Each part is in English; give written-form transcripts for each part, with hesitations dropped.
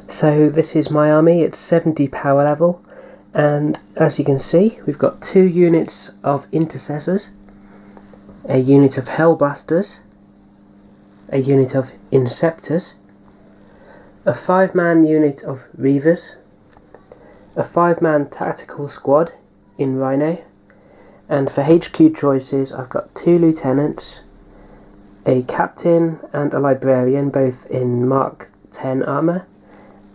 So this is my army, it's 70 power level, and as you can see we've got 2 units of intercessors, a unit of hellblasters, a unit of inceptors, a 5-man unit of reavers, a 5-man tactical squad in Rhino, and for HQ choices I've got 2 lieutenants, a captain and a librarian, both in Mark 10 armour,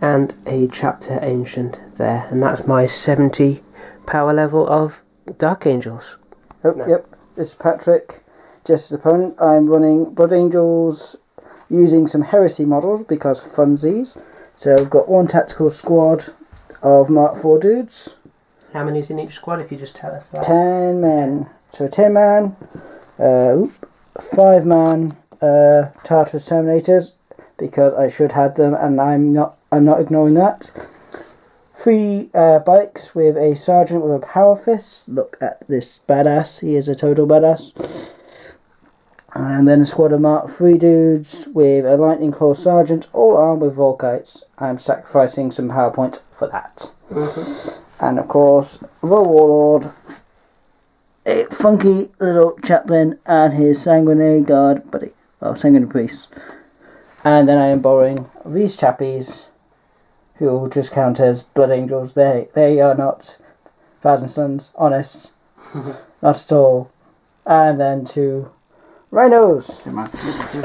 and a chapter ancient there, and that's my 70 power level of Dark Angels. Oh, no. Yep, this is Patrick, Jess's opponent. I'm running Blood Angels using some heresy models because funsies. So I've got 1 tactical squad of Mark 4 dudes. How many's in each squad, if you just tell us that? 10 men. So a 10 man, 5-man Tartarus Terminators, because I should have them and I'm not ignoring that. 3 bikes with a sergeant with a power fist. Look at this badass, he is a total badass. And then a squad of Mark 3 dudes with a lightning claw sergeant, all armed with Volkites. I'm sacrificing some power points for that. And of course, the Warlord, a funky little chaplain, and his sanguinary guard buddy. Well, sanguinary priest. And then I am borrowing these chappies, who will just count as Blood Angels. They are not Thousand Sons, honest. Not at all. And then 2 Rhinos.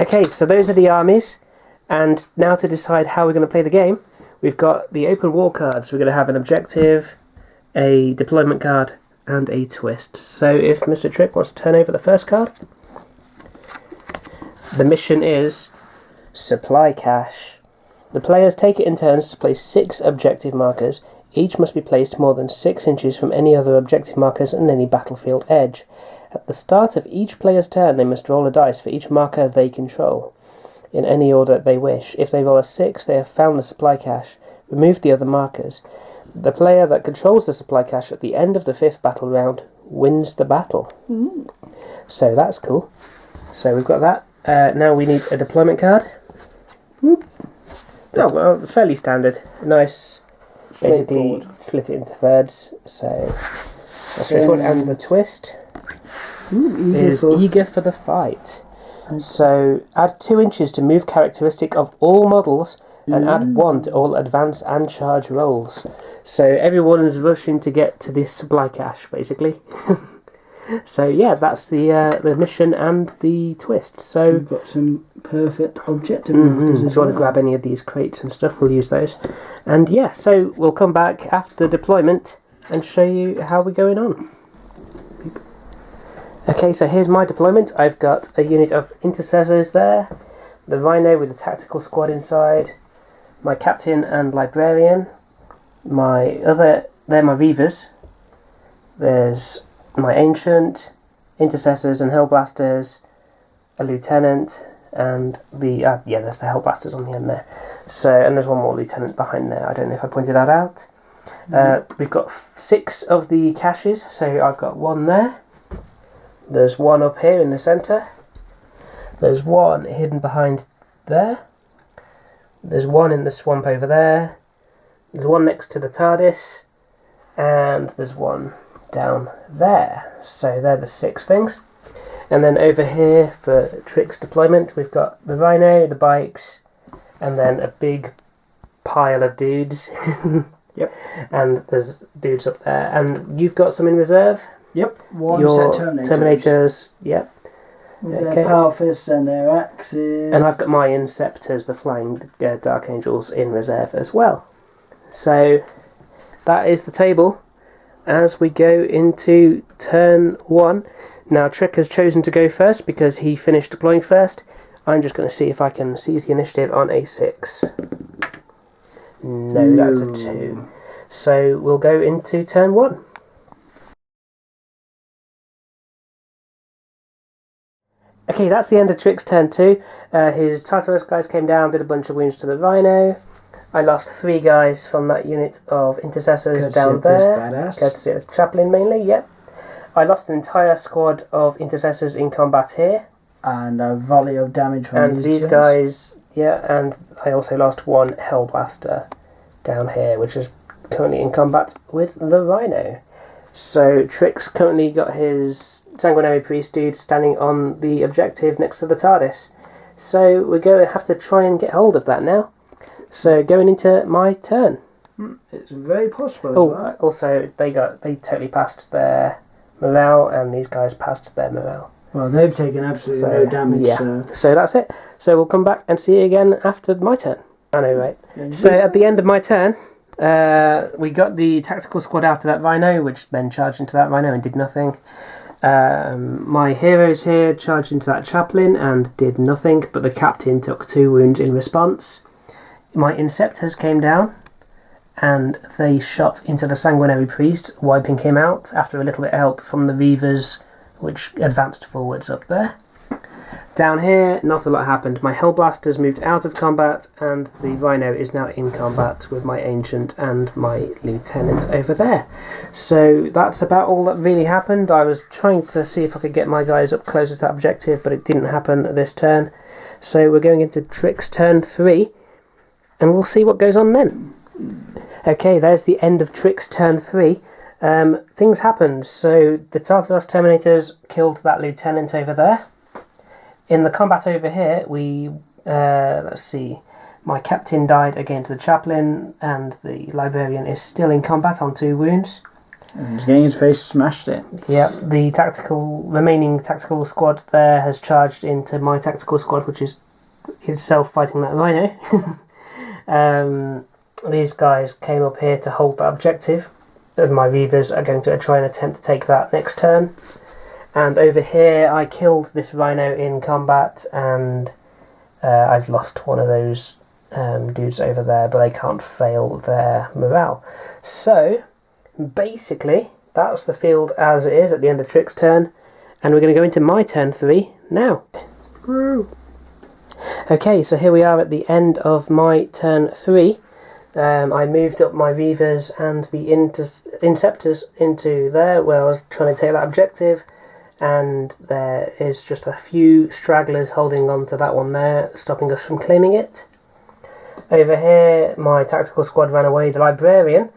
Okay, so those are the armies, and now to decide how we're going to play the game, we've got the open war cards. We're going to have an objective, a deployment card, and a twist. So if Mr. Trick wants to turn over the first card, the mission is Supply Cache. The players take it in turns to place 6 objective markers. Each must be placed more than 6 inches from any other objective markers and any battlefield edge. At the start of each player's turn, they must roll a dice for each marker they control, in any order they wish. If they roll a 6, they have found the supply cache. Remove the other markers. The player that controls the supply cache at the end of the 5th battle round wins the battle. So that's cool. So we've got that. Now we need a deployment card. Well, fairly standard. Nice. Basically split it into thirds. So that's straightforward. And the twist is eager for the fight. So add 2 inches to move characteristic of all models and add 1 to all advance and charge rolls. So everyone is rushing to get to this supply cache, basically. So yeah, that's the mission and the twist. So we've got some perfect objective. If you want to grab any of these crates and stuff, we'll use those. And yeah, so we'll come back after deployment and show you how we're going on. Okay, so here's my deployment. I've got a unit of intercessors there, the Rhino with the tactical squad inside, my captain and librarian, they're my reavers, there's my ancient, intercessors and hellblasters, a lieutenant, and there's the hellblasters on the end there. So, and there's one more lieutenant behind there. I don't know if I pointed that out. We've got 6 of the caches, so I've got 1 there. There's 1 up here in the centre. There's 1 hidden behind there. There's 1 in the swamp over there. There's 1 next to the TARDIS. And there's 1 down there. So they're the 6 things. And then over here for Trick's deployment, we've got the Rhino, the bikes, and then a big pile of dudes. Yep. And there's dudes up there. And you've got some in reserve? Yep. 1 Your set Terminators. Yep. With their power fists and their axes. And I've got my Inceptors, the flying Dark Angels, in reserve as well. So that is the table as we go into turn 1. Now Trick has chosen to go first because he finished deploying first. I'm just going to see if I can seize the initiative on a 6. No, that's a 2. So we'll go into turn 1. Okay, that's the end of Trick's turn 2. His Tartarus guys came down, did a bunch of wounds to the Rhino. I lost 3 guys from that unit of intercessors down there. Courtesy of the chaplain mainly, yep. I lost an entire squad of intercessors in combat here. And a volley of damage from these guys, Yeah, and I also lost one Hellblaster down here, which is currently in combat with the Rhino. So Trix currently got his Sanguinary Priest dude standing on the objective next to the TARDIS. So we're going to have to try and get hold of that now. So going into my turn. It's very possible as well. Also they totally passed their morale, and these guys passed their morale. Well, they've taken absolutely no damage. Yeah. So that's it. So we'll come back and see you again after my turn. I know, right? Yeah, so at the end of my turn, we got the tactical squad out of that Rhino, which then charged into that Rhino and did nothing. My heroes here charged into that Chaplain and did nothing, but the Captain took 2 wounds in response. My Inceptors came down, and they shot into the Sanguinary Priest, wiping him out after a little bit of help from the Reavers, which advanced forwards up there. Down here, not a lot happened. My Hellblasters moved out of combat, and the Rhino is now in combat with my Ancient and my Lieutenant over there. So that's about all that really happened. I was trying to see if I could get my guys up closer to that objective, but it didn't happen this turn. So we're going into Trix turn 3, and we'll see what goes on then. Okay, there's the end of Trix turn 3. Things happened. So the Tartaros Terminators killed that Lieutenant over there. In the combat over here, let's see, my Captain died against the Chaplain, and the Librarian is still in combat on 2 wounds. And he's getting his face smashed in. Yep, the remaining tactical squad there has charged into my tactical squad, which is itself fighting that Rhino. These guys came up here to hold that objective, and my Reavers are going to try and attempt to take that next turn. And over here I killed this Rhino in combat, and I've lost one of those dudes over there, but they can't fail their morale. So basically that's the field as it is at the end of Trix turn, and we're going to go into my turn 3 now. Woo. Okay, so here we are at the end of my turn 3. I moved up my Reavers and the Inceptors into there, where I was trying to take that objective, and there is just a few stragglers holding on to that one there, stopping us from claiming it. Over here, my tactical squad ran away. The Librarian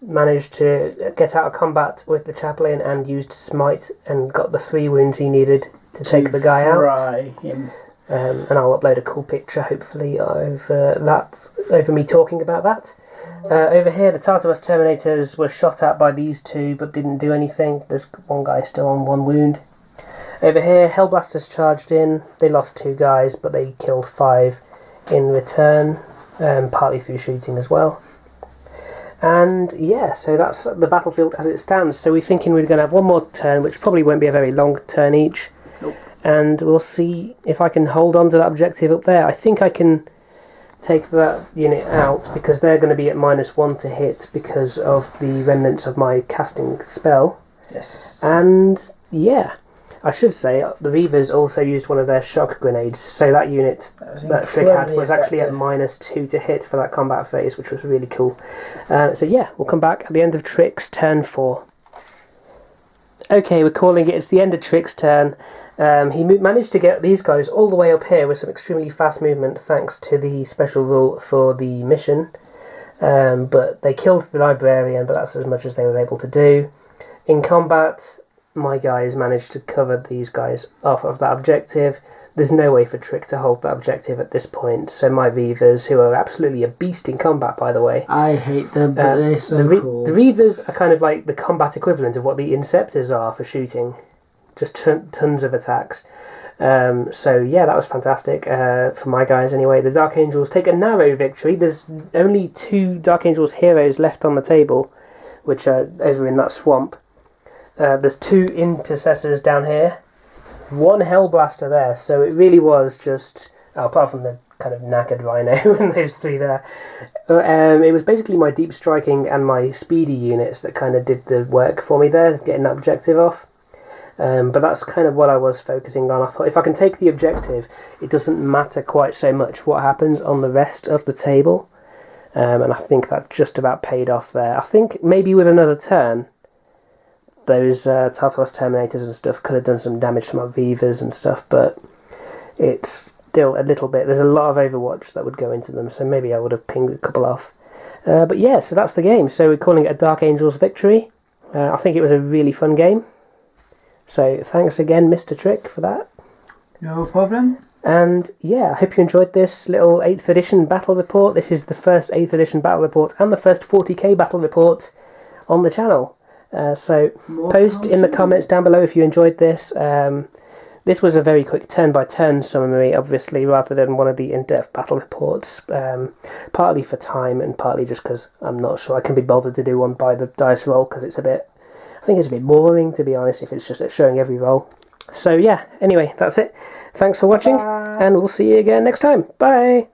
managed to get out of combat with the Chaplain and used Smite and got the 3 wounds he needed to take the guy out. Him. And I'll upload a cool picture, hopefully, over me talking about that. Over here, the Tartaros Terminators were shot at by these 2, but didn't do anything. There's one guy still on 1 wound. Over here, Hellblasters charged in. They lost 2 guys, but they killed 5 in return, partly through shooting as well. And yeah, so that's the battlefield as it stands. So we're thinking we're going to have one more turn, which probably won't be a very long turn each. Nope. And we'll see if I can hold on to that objective up there. I think I can take that unit out, because they're going to be at -1 to hit because of the remnants of my casting spell. Yes. And yeah, I should say the Reavers also used one of their shock grenades, so that unit that Trick had was actually at -2 to hit for that combat phase, which was really cool. So yeah, we'll come back at the end of Trick's turn 4. Okay, we're calling it. It's the end of Trick's turn. He managed to get these guys all the way up here with some extremely fast movement, thanks to the special rule for the mission. But they killed the Librarian, but that's as much as they were able to do. In combat, my guys managed to cover these guys off of that objective. There's no way for Trick to hold that objective at this point, so my Reavers, who are absolutely a beast in combat, by the way. I hate them, but they're so cool. The Reavers are kind of like the combat equivalent of what the Inceptors are for shooting. Just tons of attacks. So yeah, that was fantastic for my guys anyway. The Dark Angels take a narrow victory. There's only 2 Dark Angels heroes left on the table, which are over in that swamp. There's 2 Intercessors down here, 1 Hellblaster there, so it really was just, apart from the kind of knackered Rhino and those 3 there, it was basically my deep striking and my speedy units that kind of did the work for me there, getting that objective off. But that's kind of what I was focusing on. I thought if I can take the objective, it doesn't matter quite so much what happens on the rest of the table. And I think that just about paid off there. I think maybe with another turn, those Tartaros Terminators and stuff could have done some damage to my Reavers and stuff, but it's still a little bit. There's a lot of Overwatch that would go into them, so maybe I would have pinged a couple off. But yeah, so that's the game. So we're calling it a Dark Angels victory. I think it was a really fun game. So thanks again, Mr. Trick, for that. No problem. And yeah, I hope you enjoyed this little 8th edition battle report. This is the first 8th edition battle report and the first 40k battle report on the channel. So post in the comments down below if you enjoyed this. This was a very quick turn-by-turn summary, obviously, rather than one of the in-depth battle reports. Partly for time and partly just because I'm not sure I can be bothered to do one by the dice roll, because it's a bit... I think it's a bit boring, to be honest, if it's just showing every roll. So yeah, anyway, that's it. Thanks for watching, and we'll see you again next time. Bye!